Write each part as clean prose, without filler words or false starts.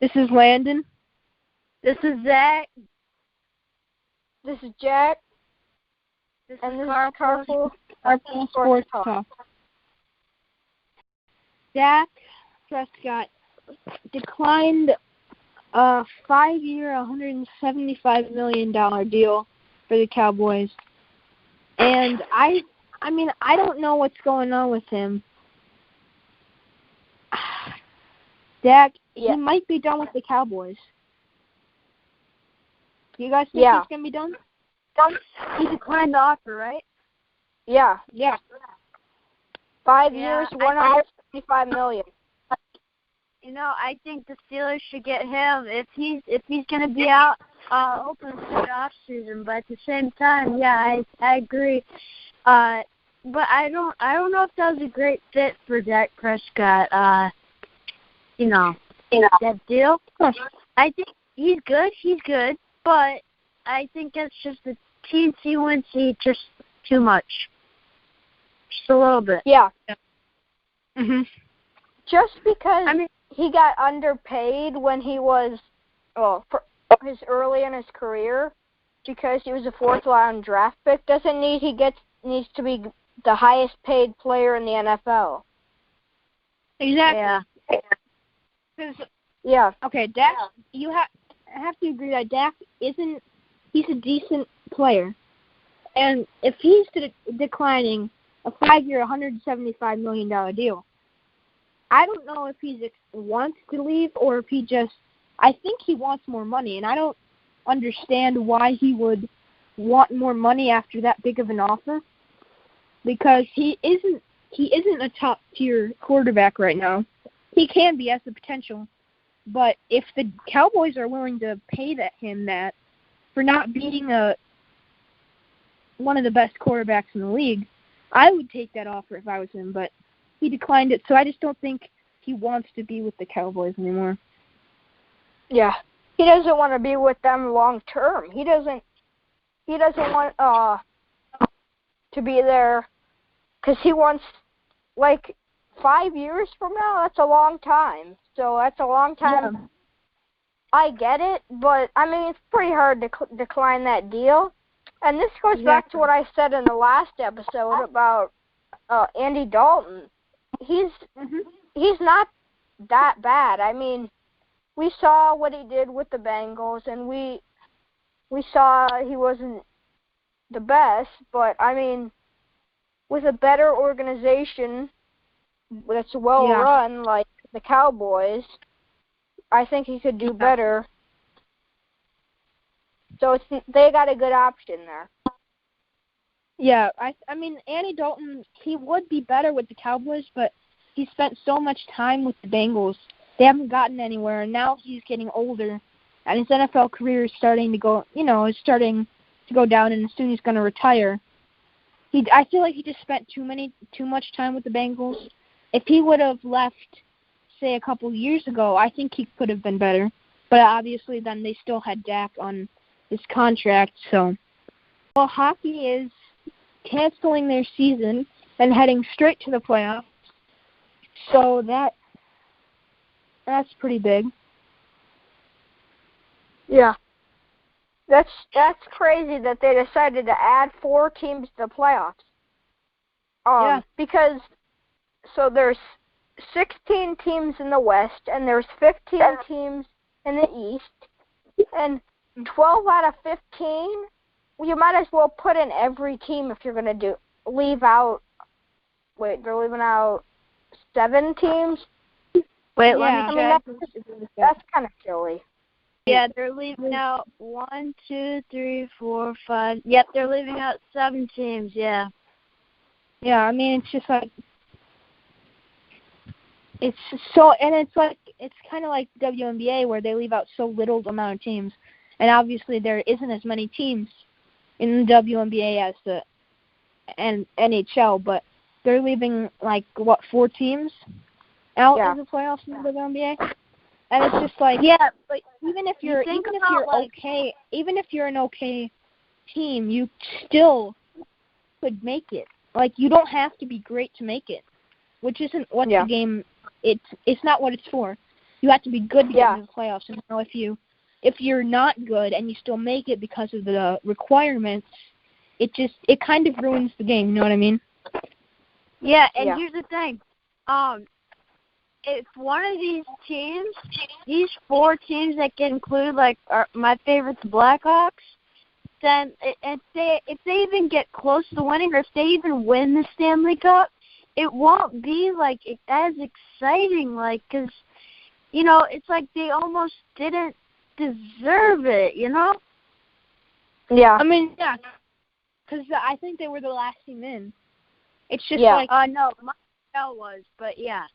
This is Landon. This is Zach. This is Jack. This and is this Carpool. is Carpool Sports Talk. Dak Prescott declined a 5-year, $175 million deal for the Cowboys. And I don't know what's going on with him. Dak, he might be done with the Cowboys. You guys think he's going to be done? He declined the offer, right? Yeah. 5 years, $175 million. I think the Steelers should get him if he's going to be out open for the off season. But at the same time, I agree. But I don't know if that was a great fit for Dak Prescott. That deal. I think he's good, but I think it's just the teensy-wincy, just too much. Just a little bit. Yeah. Mhm. Just because he got underpaid when he was, early in his career, because he was a fourth-round draft pick, doesn't mean he needs to be the highest-paid player in the NFL. Exactly. Yeah. Okay, Dak, I have to agree that Dak he's a decent player. And if he's declining a 5-year, $175 million deal, I don't know if he wants to leave or if I think he wants more money, and I don't understand why he would want more money after that big of an offer, because he isn't a top-tier quarterback right now. He can be as the potential, but if the Cowboys are willing to pay him that for not being one of the best quarterbacks in the league, I would take that offer if I was him, but he declined it, so I just don't think he wants to be with the Cowboys anymore. Yeah. He doesn't want to be with them long term. He doesn't want to be there because he wants, 5 years from now, that's a long time. So that's a long time. Yeah. I get it, but, it's pretty hard to decline that deal. And this goes back to what I said in the last episode about Andy Dalton. He's not that bad. We saw what he did with the Bengals, and we saw he wasn't the best, but, with a better organization that's well-run, like the Cowboys, I think he could do better. So they got a good option there. Yeah, Andy Dalton, he would be better with the Cowboys, but he spent so much time with the Bengals. They haven't gotten anywhere, and now he's getting older, and his NFL career is starting to go, down, and soon he's going to retire. I feel like he just spent too much time with the Bengals. If he would have left, say, a couple years ago, I think he could have been better. But obviously then they still had Dak on his contract, so. Well, hockey is canceling their season and heading straight to the playoffs. So that's pretty big. Yeah. That's crazy that they decided to add 4 teams to the playoffs. Because there's 16 teams in the West and there's 15 teams in the East, and 12 out of 15. You might as well put in every team if you're going to leave out. Wait, they're leaving out 7 teams. Wait, let me check. That's kind of silly. Yeah, they're leaving out 1, 2, 3, 4, 5. Yep, they're leaving out 7 teams. Yeah. Yeah, it's just like it's kind of like WNBA where they leave out so little amount of teams, and obviously there isn't as many teams in the WNBA as the NHL, but they're leaving 4 teams out in the playoffs in the WNBA. And it's just but even if you're an okay team, you still could make it. You don't have to be great to make it, which isn't what the game. It's not what it's for. You have to be good to get Yeah. into the playoffs. And if you're not good and you still make it because of the requirements, it kind of ruins the game. You know what I mean? Yeah, and Yeah. here's the thing. If one of these teams, these 4 teams that get included, like my favorite's Blackhawks, then if they even get close to winning, or if they even win the Stanley Cup, it won't be like as exciting, like, because it's like they almost didn't deserve it, Yeah. I mean, yeah, because I think they were the last team in. It's just Yeah. like no, Montreal was, but yeah.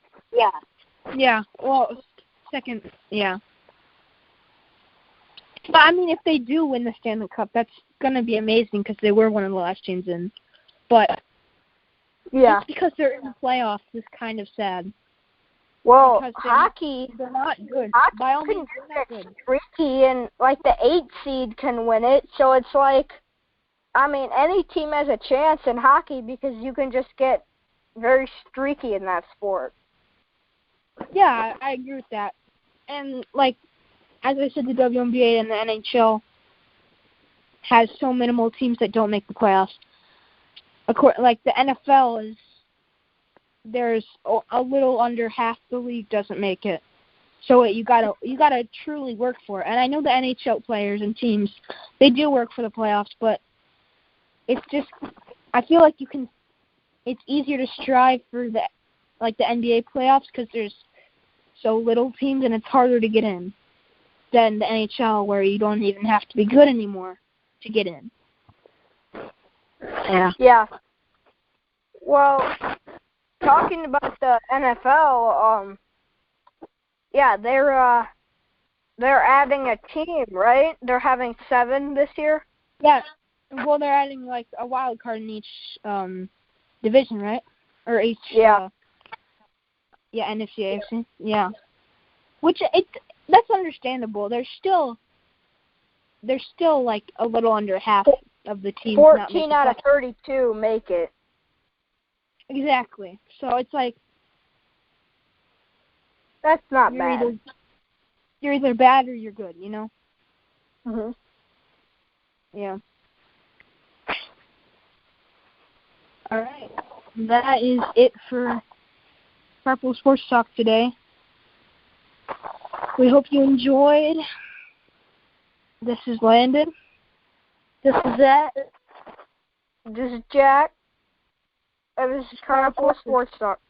yeah. Well, second, yeah. But I mean, if they do win the Stanley Cup, that's gonna be amazing because they were one of the last teams in. But Yeah. just because they're in the playoffs is kind of sad. Well, Because hockey they're not good. Hockey By all can means, they're not get good. streaky, and like the 8 seed can win it. So it's like, I mean, any team has a chance in hockey because you can just get very streaky in that sport. Yeah, I agree with that. And like, as I said, the WNBA and the NHL has so minimal teams that don't make the playoffs. Like the NFL there's a little under half the league doesn't make it. So you gotta truly work for it. And I know the NHL players and teams, they do work for the playoffs, but it's just, I feel like it's easier to strive for the NBA playoffs because there's so little teams and it's harder to get in than the NHL where you don't even have to be good anymore to get in. Yeah. Yeah. Well, talking about the NFL, yeah, they're adding a team, right? They're having 7 this year. Yeah. Well, they're adding like a wild card in each division, right? Or each. Yeah. NFC, AFC. Yeah. Which that's understandable. There's still like a little under half of the teams. 14 out of 32 make it. Exactly. So it's like that's not bad. You're either bad or you're good, Mhm. Yeah. All right. That is it for Purple Sports Talk today. We hope you enjoyed. This is Landon. This is it. This is Jack. And this is Purple Sports Talk.